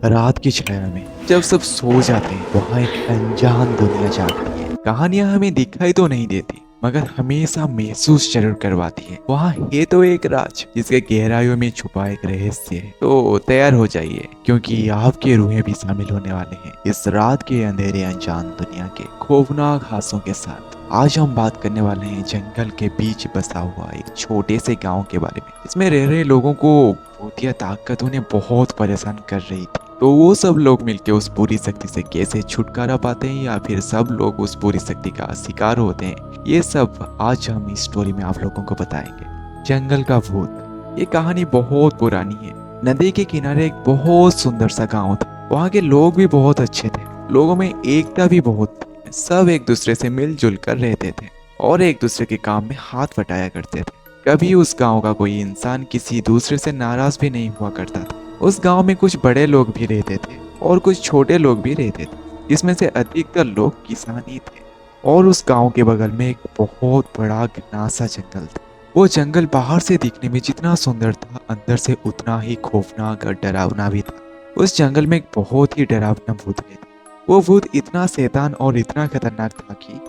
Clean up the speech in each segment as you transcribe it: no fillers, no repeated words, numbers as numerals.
रात की छाया में जब सब सो जाते हैं वहाँ एक अनजान दुनिया जागती है। कहानियां हमें दिखाई तो नहीं देती मगर हमेशा महसूस जरूर करवाती है। वहाँ है तो एक राज जिसके गहराइयों में छुपा एक रहस्य है। तो तैयार हो जाइए क्योंकि आपकी रूहें भी शामिल होने वाले हैं इस रात के अंधेरे अनजान दुनिया के खौफनाक हादसों के साथ। आज हम बात करने वाले हैं जंगल के बीच बसा हुआ एक छोटे से गांव के बारे में। इसमें रह रहे लोगों को भूतिया ताकत उन्हें बहुत परेशान कर रही थी। तो वो सब लोग मिलके उस पूरी शक्ति से कैसे छुटकारा पाते हैं या फिर सब लोग उस पूरी शक्ति का शिकार होते हैं, ये सब आज हम इस स्टोरी में आप लोगों को बताएंगे। जंगल का भूत। ये कहानी बहुत पुरानी है। नदी के किनारे एक बहुत सुंदर सा गांव था। वहाँ के लोग भी बहुत अच्छे थे। लोगों में एकता भी बहुत थी। सब एक दूसरे से मिलजुल कर रहते थे और एक दूसरे के काम में हाथ बटाया करते थे। कभी उस गांव का कोई इंसान किसी दूसरे से नाराज भी नहीं हुआ करता था। उस गांव में कुछ बड़े लोग भी रहते थे और कुछ छोटे लोग भी रहते थे। इसमें से अधिकतर लोग किसान ही थे। और उस गांव के बगल में एक बहुत बड़ा घना जंगल था। वो जंगल बाहर से दिखने में जितना सुंदर था अंदर से उतना ही खौफनाक और डरावना भी था। उस जंगल में एक बहुत ही डरावना भूत रहता। वो भूत इतना शैतान और इतना खतरनाक था कि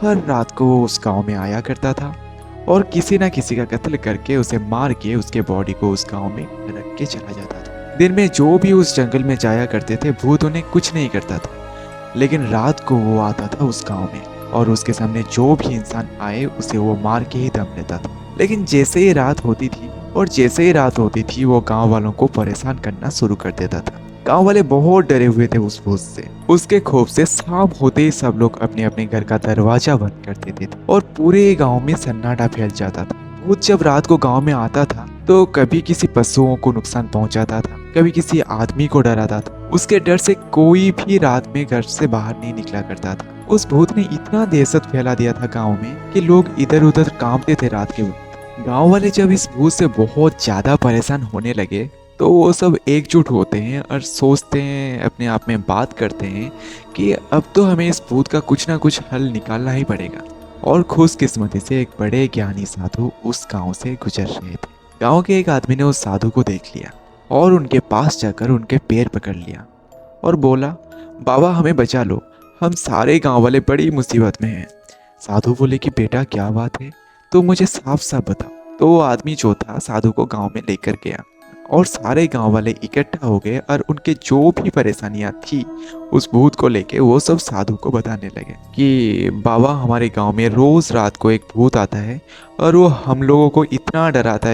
हर रात को वो उस गांव में आया करता था और किसी ना किसी का कत्ल करके उसे मार के उसके बॉडी को उस गांव में रख के चला जाता था। दिन में जो भी उस जंगल में जाया करते थे भूत उन्हें कुछ नहीं करता था, लेकिन रात को वो आता था उस गांव में और उसके सामने जो भी इंसान आए उसे वो मार के ही दम लेता था। लेकिन जैसे ही रात होती थी वो गांव वालों को परेशान करना शुरू कर देता था। गांव वाले बहुत डरे हुए थे उस भूत से। उसके खौफ से शाम होते ही सब लोग अपने अपने घर का दरवाजा बंद कर देते थे और पूरे गांव में सन्नाटा फैल जाता था। भूत जब रात को गांव में आता था तो कभी किसी पशुओं को नुकसान पहुंचाता था, कभी किसी आदमी को डराता था। उसके डर से कोई भी रात में घर से बाहर नहीं निकला करता था। उस भूत ने इतना दहशत फैला दिया था गाँव में कि लोग इधर उधर कांपते थे रात के वक्त। गाँव वाले जब इस भूत से बहुत ज्यादा परेशान होने लगे तो वो सब एकजुट होते हैं और सोचते हैं, अपने आप में बात करते हैं कि अब तो हमें इस भूत का कुछ ना कुछ हल निकालना ही पड़ेगा। और खुशकिस्मती से एक बड़े ज्ञानी साधु उस गांव से गुजर रहे थे। गांव के एक आदमी ने उस साधु को देख लिया और उनके पास जाकर उनके पैर पकड़ लिया और बोला, बाबा हमें बचा लो, हम सारे गाँव वाले बड़ी मुसीबत में हैं। साधु बोले कि बेटा क्या बात है, तो मुझे साफ साफ बताओ। तो वो आदमी जो था साधु को गाँव में लेकर गया और सारे गांव वाले इकट्ठा हो गए और उनके जो भी परेशानियां थी उस भूत को लेके वो सब साधु को बताने लगे कि बाबा हमारे गांव में रोज रात को एक भूत आता है और वो हम लोगों को इतना डराता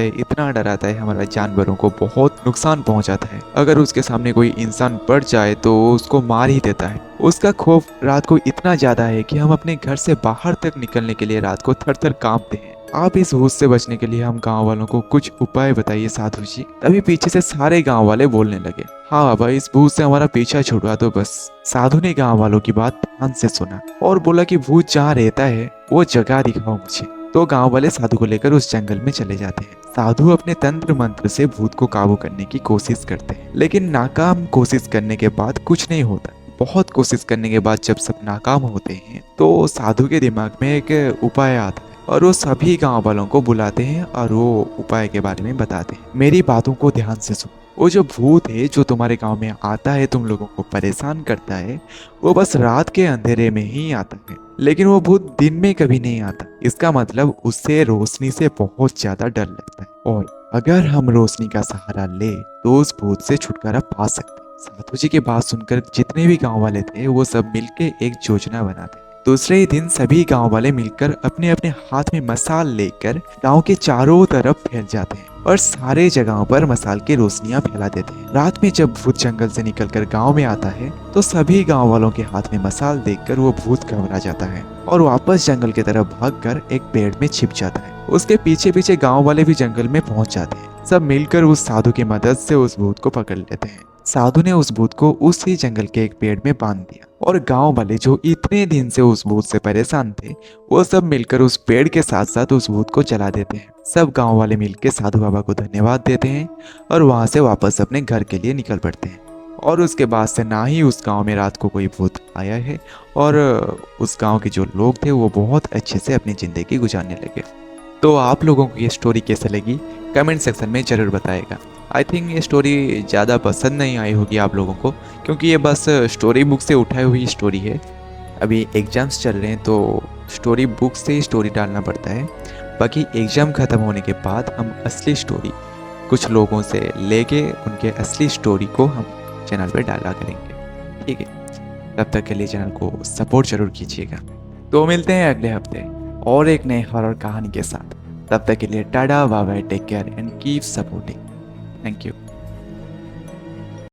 है, हमारे जानवरों को बहुत नुकसान पहुंचाता है। अगर उसके सामने कोई इंसान पड़ जाए तो उसको मार ही देता है। उसका खौफ रात को इतना ज्यादा है कि हम अपने घर से बाहर तक निकलने के लिए रात को थर थर कांपते हैं। आप इस भूत से बचने के लिए हम गांव वालों को कुछ उपाय बताइए साधु जी। तभी पीछे से सारे गांव वाले बोलने लगे, हाँ बाबा इस भूत से हमारा पीछा छुड़वा दो बस। साधु ने गांव वालों की बात ध्यान से सुना और बोला कि भूत जहाँ रहता है वो जगह दिखाओ मुझे। तो गांव वाले साधु को लेकर उस जंगल में चले जाते हैं। साधु अपने तंत्र मंत्र से भूत को काबू करने की कोशिश करते हैं, लेकिन नाकाम कोशिश करने के बाद कुछ नहीं होता। बहुत कोशिश करने के बाद जब सब नाकाम होते हैं तो साधु के दिमाग में एक उपाय आता है और वो सभी गांव वालों को बुलाते हैं और वो उपाय के बारे में बताते हैं। मेरी बातों को ध्यान से सुनो। वो जो भूत है जो तुम्हारे गांव में आता है, तुम लोगों को परेशान करता है, वो बस रात के अंधेरे में ही आता है, लेकिन वो भूत दिन में कभी नहीं आता। इसका मतलब उससे रोशनी से बहुत ज्यादा डर लगता है और अगर हम रोशनी का सहारा ले तो उस भूत से छुटकारा पा सकते हैं। साधु जी की बात सुनकर जितने भी गाँव वाले थे वो सब मिलके एक योजना बनाते। दूसरे ही दिन सभी गांव वाले मिलकर अपने अपने हाथ में मसाल लेकर गांव के चारों तरफ फैल जाते हैं और सारे जगहों पर मसाल की रोशनियां फैला देते हैं। रात में जब भूत जंगल से निकलकर गांव में आता है तो सभी गांव वालों के हाथ में मसाल देखकर वो भूत घबरा जाता है और वापस जंगल की तरफ भागकर एक पेड़ में छिप जाता है। उसके पीछे पीछे गाँव वाले भी जंगल में पहुंच जाते हैं। सब मिलकर उस साधु की मदद से उस भूत को पकड़ लेते हैं। साधु ने उस भूत को उसी जंगल के एक पेड़ में बांध दिया और गांव वाले जो इतने दिन से उस भूत से परेशान थे वो सब मिलकर उस पेड़ के साथ साथ उस भूत को जला देते हैं। सब गांव वाले मिलकर साधु बाबा को धन्यवाद देते हैं और वहां से वापस अपने घर के लिए निकल पड़ते हैं। और उसके बाद से ना ही उस गांव में रात को कोई भूत आया है और उस गांव के जो लोग थे वो बहुत अच्छे से अपनी जिंदगी गुजारने लगे। तो आप लोगों को ये स्टोरी कैसे लगी कमेंट सेक्शन में ज़रूर बताएगा। आई थिंक ये स्टोरी ज़्यादा पसंद नहीं आई होगी आप लोगों को, क्योंकि ये बस स्टोरी बुक से उठाई हुई स्टोरी है। अभी एग्ज़ाम्स चल रहे हैं तो स्टोरी बुक से ही स्टोरी डालना पड़ता है। बाकी एग्ज़ाम ख़त्म होने के बाद हम असली स्टोरी कुछ लोगों से लेके उनके असली स्टोरी को हम चैनल पे डाला करेंगे, ठीक है। तब तक के लिए चैनल को सपोर्ट जरूर कीजिएगा। तो मिलते हैं अगले हफ्ते और एक नए हॉरर कहानी के साथ। तब तक के लिए tata bye bye, take care and keep supporting. Thank you.